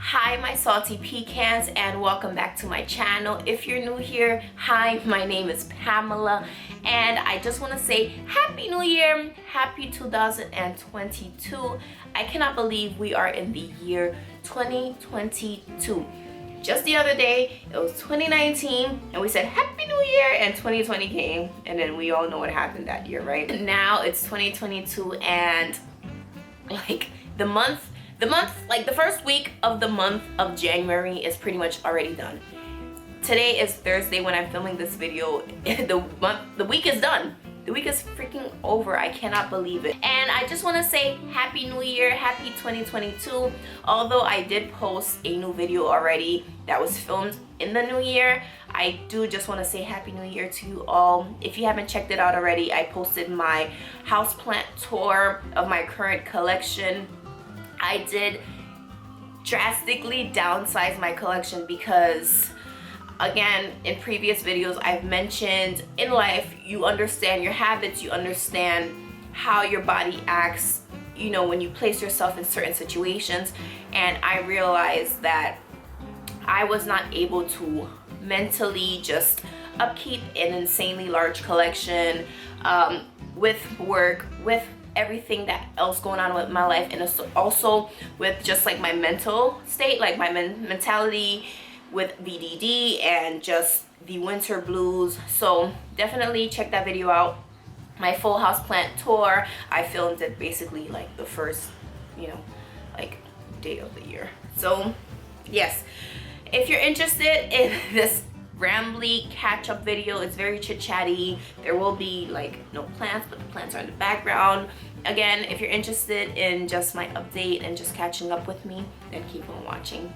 Hi my salty pecans, and welcome back to my channel. If you're new here, hi, my name is Pamela, and I just want to say Happy New Year, Happy 2022. I cannot believe we are in the year 2022. Just the other day, it was 2019, and we said Happy New Year, and 2020 came, and then we all know what happened that year, right? Now it's 2022, and like like the first week of the month of January is pretty much already done. Today is Thursday when I'm filming this video. The week is done. The week is freaking over. I cannot believe it. And I just want to say Happy New Year, Happy 2022. Although I did post a new video already that was filmed in the new year, I do just want to say Happy New Year to you all. If you haven't checked it out already, I posted my houseplant tour of my current collection. I did drastically downsize my collection because, again, in previous videos I've mentioned in life, you understand your habits, you understand how your body acts, you know, when you place yourself in certain situations. And I realized that I was not able to mentally just upkeep an insanely large collection with work, with everything that else going on with my life, and also with just like my mental state, like my mentality with VDD and just the winter blues. So definitely check that video out, my full houseplant tour. I filmed it basically like the first, you know, like day of the year. So yes, if you're interested in this rambly catch-up video, it's very chit-chatty. There will be like no plants, but the plants are in the background. Again, if you're interested in just my update and just catching up with me, then keep on watching.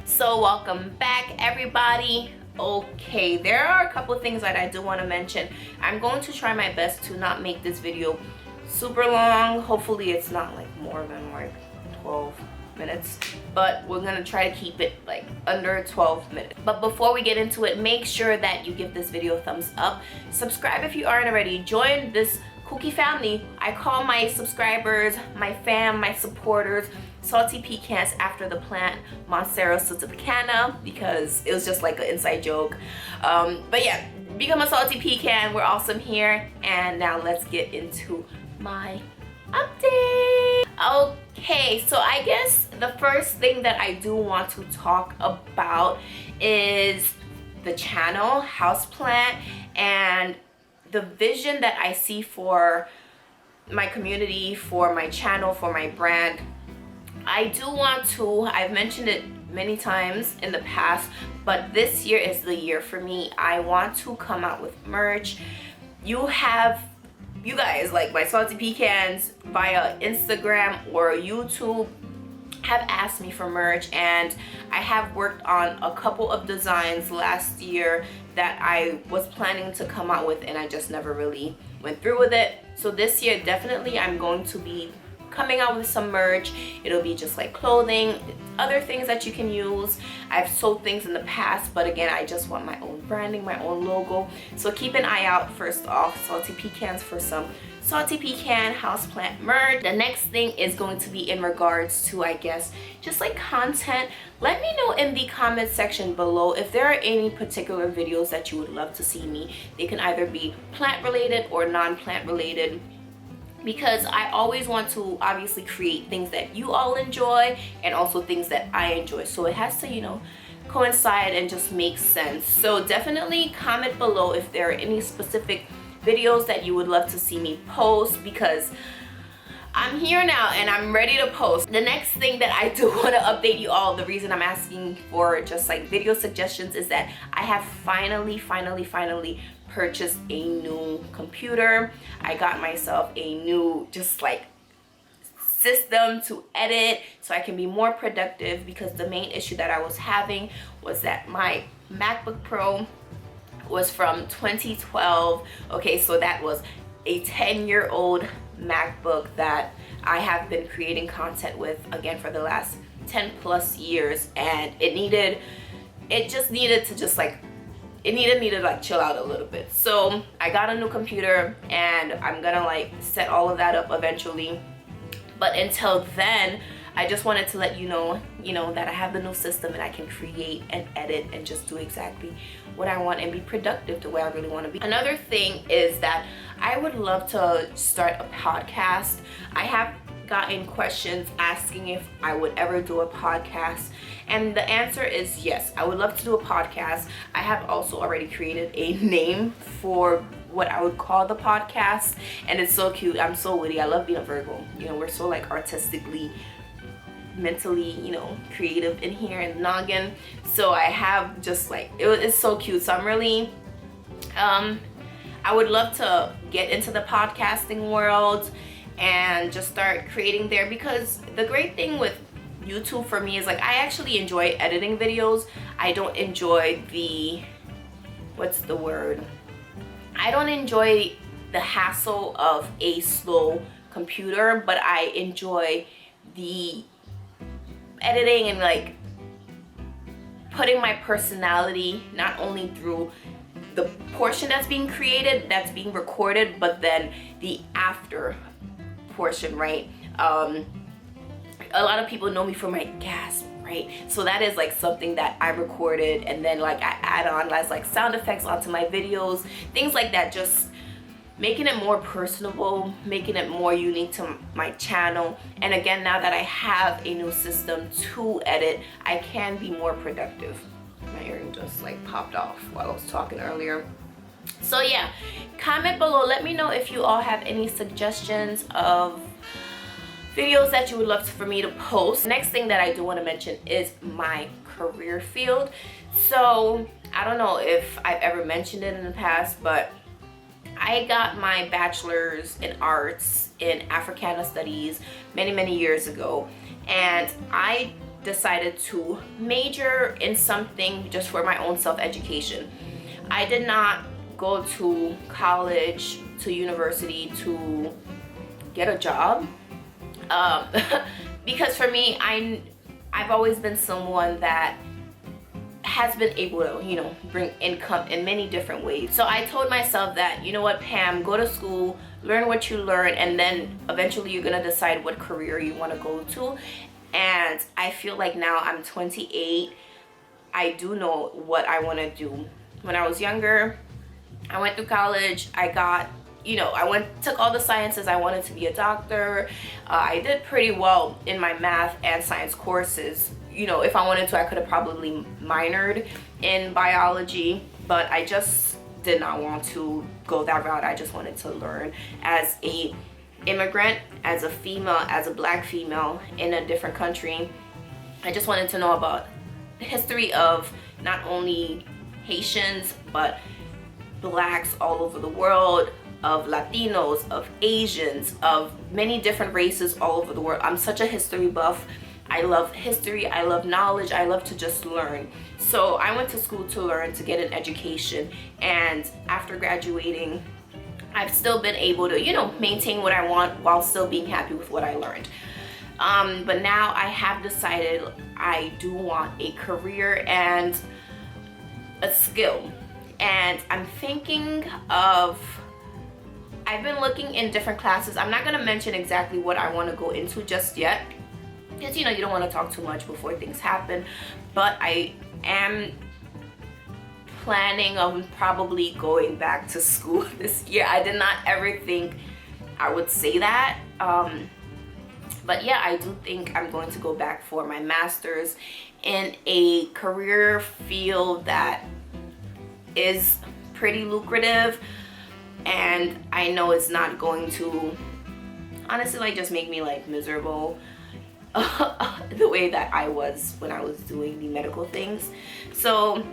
So welcome back everybody. Okay, there are a couple of things that I do want to mention. I'm going to try my best to not make this video super long. Hopefully it's not like more than like 12 minutes, but we're gonna try to keep it like under 12 minutes. But before we get into it, make sure that you give this video a thumbs up, subscribe if you aren't already, join this cookie family. I call my subscribers, my fam, my supporters, salty pecans, after the plant Monstera sultipecana, because it was just like an inside joke. But yeah, become a salty pecan. We're awesome here. And now let's get into my update. Okay, so I guess the first thing that I do want to talk about is the channel HauzPlant and the vision that I see for my community, for my channel, for my brand. I do want to, I've mentioned it many times in the past, but this year is the year for me. I want to come out with merch. You guys, like my salty pecans via Instagram or YouTube, have asked me for merch, and I have worked on a couple of designs last year that I was planning to come out with, and I just never really went through with it. So this year definitely I'm going to be coming out with some merch. It'll be just like clothing, other things that you can use. I've sold things in the past, but again, I just want my own branding, my own logo. So keep an eye out, first off, salty pecans, for some salty pecan houseplant merch. The next thing is going to be in regards to, I guess, just like content. Let me know in the comment section below if there are any particular videos that you would love to see me. They can either be plant related or non-plant related, because I always want to obviously create things that you all enjoy and also things that I enjoy. So it has to, you know, coincide and just make sense. So definitely comment below if there are any specific videos that you would love to see me post, because I'm here now and I'm ready to post. The next thing that I do want to update you all, the reason I'm asking for just like video suggestions, is that I have finally purchased a new computer. I got myself a new just like system to edit so I can be more productive, because the main issue that I was having was that my MacBook Pro was from 2012. Okay, so that was a 10-year-old MacBook that I have been creating content with, again, for the last 10 plus years, and it just needed to just like it needed me to like chill out a little bit. So I got a new computer and I'm gonna like set all of that up eventually. But until then, I just wanted to let you know that I have the new system and I can create and edit and just do exactly what I want and be productive the way I really want to be. Another thing is that I would love to start a podcast. I have gotten questions asking if I would ever do a podcast, and the answer is yes. I would love to do a podcast. I have also already created a name for what I would call the podcast, and it's so cute. I'm so witty. I love being a Virgo. We're so like artistically, mentally, creative in here and noggin. So I have just like, it's so cute. So I'm really I would love to get into the podcasting world and just start creating there, because the great thing with YouTube for me is like I actually enjoy editing videos. I don't enjoy the, what's the word? I don't enjoy the hassle of a slow computer, but I enjoy the editing and like putting my personality not only through the portion that's being created, that's being recorded, but then the after portion, right? A lot of people know me for my gasp, right? So that is like something that I recorded and then like I add on as like sound effects onto my videos, things like that, just making it more personable, making it more unique to my channel. And again, now that I have a new system to edit, I can be more productive. My earring just like popped off while I was talking earlier. So yeah, comment below, let me know if you all have any suggestions of videos that you would love for me to post. Next thing that I do want to mention is my career field. So I don't know if I've ever mentioned it in the past, but I got my bachelor's in arts in Africana studies many years ago, and I decided to major in something just for my own self-education. I did not go to college, to university to get a job, because for me, I've always been someone that has been able to, bring income in many different ways. So I told myself that, you know what, Pam, go to school, learn what you learn, and then eventually you're gonna decide what career you want to go to. And I feel like now I'm 28, I do know what I want to do. When I was younger, I went through college, I got, took all the sciences. I wanted to be a doctor. I did pretty well in my math and science courses. If I wanted to, I could have probably minored in biology, but I just did not want to go that route. I just wanted to learn as a immigrant, as a female, as a black female in a different country. I just wanted to know about the history of not only Haitians, but blacks all over the world, of Latinos, of Asians, of many different races all over the world. I'm such a history buff. I love history, I love knowledge, I love to just learn. So I went to school to learn, to get an education, and after graduating, I've still been able to, maintain what I want while still being happy with what I learned. But now I have decided I do want a career and a skill. And I'm thinking of, I've been looking in different classes. I'm not gonna mention exactly what I wanna go into just yet, because you don't want to talk too much before things happen, but I am planning on probably going back to school this year. I did not ever think I would say that, but yeah, I do think I'm going to go back for my master's in a career field that is pretty lucrative, and I know it's not going to honestly like just make me like miserable the way that I was when I was doing the medical things. So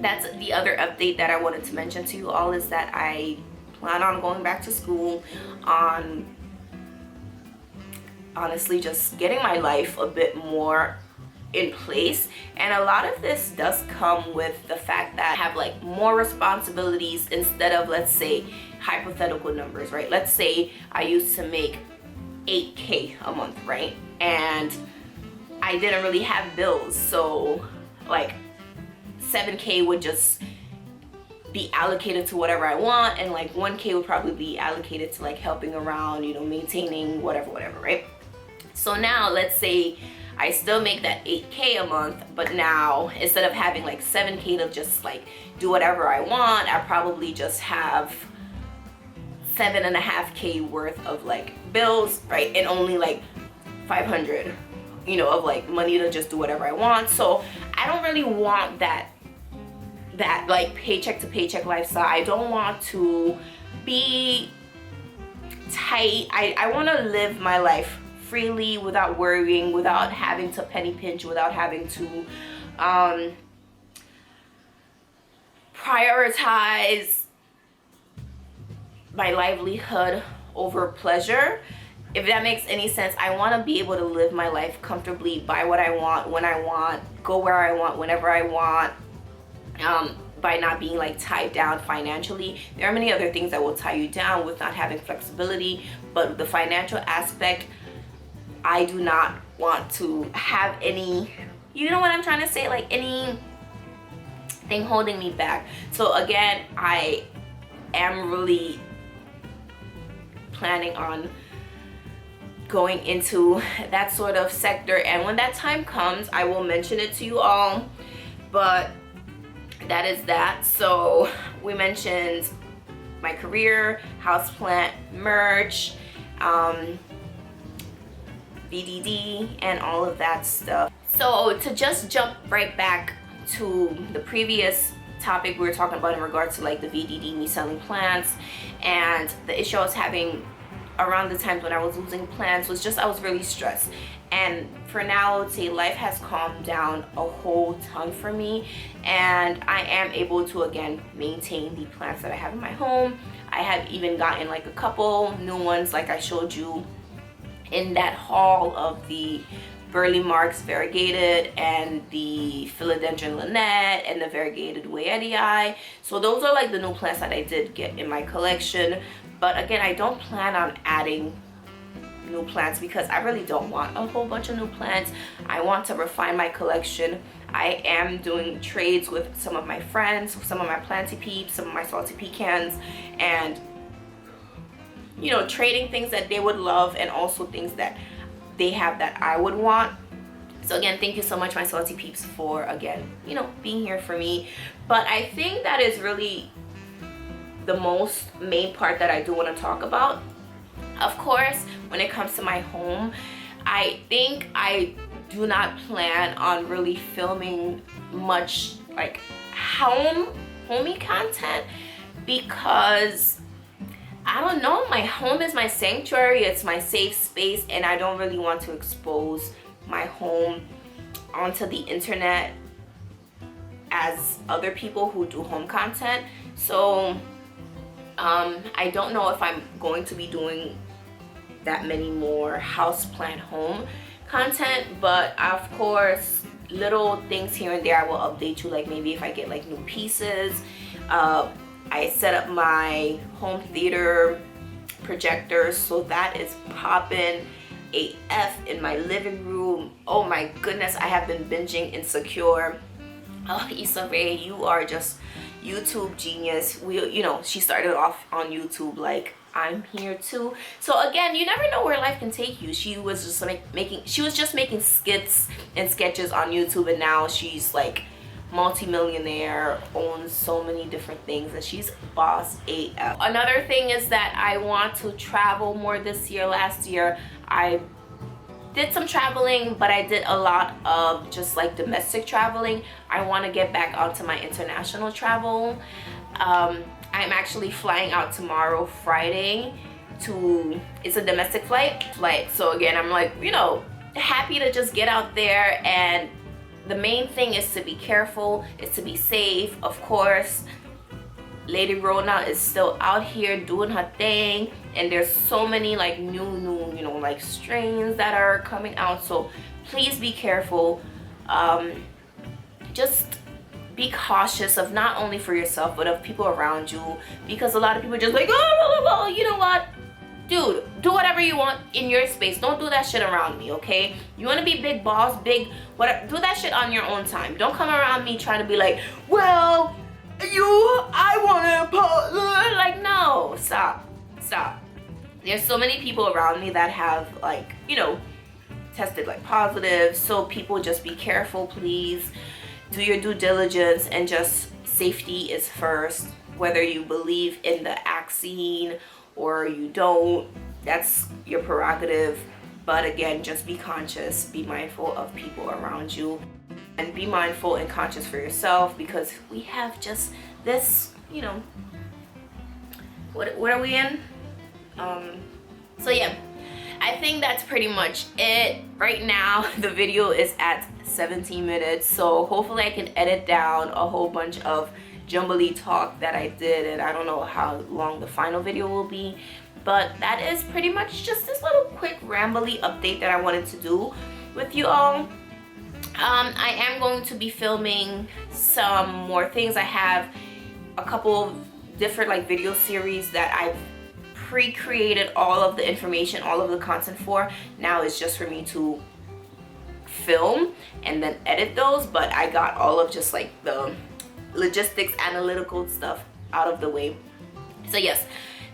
that's the other update that I wanted to mention to you all, is that I plan on going back to school, on honestly just getting my life a bit more in place. And a lot of this does come with the fact that I have like more responsibilities instead of, let's say, hypothetical numbers, right? Let's say I used to make 8K a month, right? And I didn't really have bills, so like 7K would just be allocated to whatever I want, and like 1K would probably be allocated to like helping around, you know, maintaining whatever, right? So now let's say I still make that 8K a month, but now instead of having like 7K to just like do whatever I want, I probably just have 7.5K worth of like bills, right? And only like 500, you know, of like money to just do whatever I want. So I don't really want that like paycheck to paycheck lifestyle. I don't want to be tight. I want to live my life freely, without worrying, without having to penny pinch, without having to prioritize my livelihood over pleasure, if that makes any sense. I want to be able to live my life comfortably, buy what I want, when I want, go where I want, whenever I want, by not being like tied down financially. There are many other things that will tie you down with not having flexibility, but the financial aspect, I do not want to have any, you know what I'm trying to say, like any thing holding me back. So again, I am really planning on going into that sort of sector, and when that time comes, I will mention it to you all. But that is that. So we mentioned my career, HauzPlant, merch, VDD, and all of that stuff. So to just jump right back to the previous topic we were talking about in regards to like the VDD, me selling plants, and the issue I was having around the times when I was losing plants was just I was really stressed. And for now, I would say life has calmed down a whole ton for me, and I am able to again maintain the plants that I have in my home. I have even gotten like a couple new ones, like I showed you in that haul of the Burley Marks variegated and the Philodendron Lynette and the variegated Wayedii. So those are like the new plants that I did get in my collection. But again, I don't plan on adding new plants because I really don't want a whole bunch of new plants. I want to refine my collection. I am doing trades with some of my friends, some of my planty peeps, some of my salty pecans, and you know, trading things that they would love and also things that they have that I would want. So again, thank you so much, my salty peeps, for again, you know, being here for me. But I think that is really the most main part that I do want to talk about. Of course, when it comes to my home, I think I do not plan on really filming much like homey content, because I don't know, my home is my sanctuary, it's my safe space, and I don't really want to expose my home onto the internet as other people who do home content. So I don't know if I'm going to be doing that many more HauzPlant home content, but of course little things here and there I will update you, like maybe if I get like new pieces. I set up my home theater projector, so that is popping AF in my living room. Oh my goodness, I have been binging Insecure. Oh, Issa Rae, you are just YouTube genius. You know, she started off on YouTube like I'm here too. So again, you never know where life can take you. She was just making skits and sketches on YouTube, and now she's like multi-millionaire, owns so many different things, and she's boss AF. Another thing is that I want to travel more this year. Last year I did some traveling, but I did a lot of just like domestic traveling. I want to get back onto my international travel. I'm actually flying out tomorrow, Friday, it's a domestic flight. So again, I'm like, you know, happy to just get out there, and the main thing is to be careful, is to be safe. Of course, Lady Rona is still out here doing her thing, and there's so many like new, you know, like strains that are coming out. So please be careful. Just be cautious of not only for yourself, but of people around you, because a lot of people are just like, oh, blah, blah, blah. You know what? Dude, do whatever you want in your space. Don't do that shit around me, okay? You want to be big boss, big whatever, do that shit on your own time. Don't come around me trying to be like, well, I want to like, no, stop. There's so many people around me that have, like, you know, tested like positive, so people just be careful, please. Do your due diligence, and just safety is first. Whether you believe in the vaccine or you don't, that's your prerogative. But again, just be conscious, be mindful of people around you, and be mindful and conscious for yourself, because we have just this, you know, what are we in? So yeah, I think that's pretty much it. Right now the video is at 17 minutes, so hopefully I can edit down a whole bunch of jumbly talk that I did, and I don't know how long the final video will be, but that is pretty much just this little quick rambly update that I wanted to do with you all. I am going to be filming some more things. I have a couple different like video series that I've pre-created all of the information, all of the content for. Now it's just for me to film and then edit those, but I got all of just like the logistics, analytical stuff out of the way. So yes,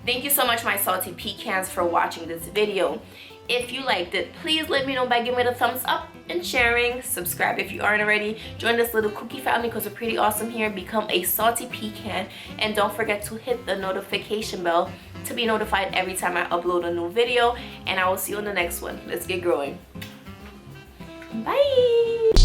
thank you so much, my salty pecans, for watching this video. If you liked it, please let me know by giving it a thumbs up and sharing. Subscribe if you aren't already. Join this little cookie family because we're pretty awesome here. Become a salty pecan, and don't forget to hit the notification bell to be notified every time I upload a new video. And I will see you on the next one. Let's get growing. Bye.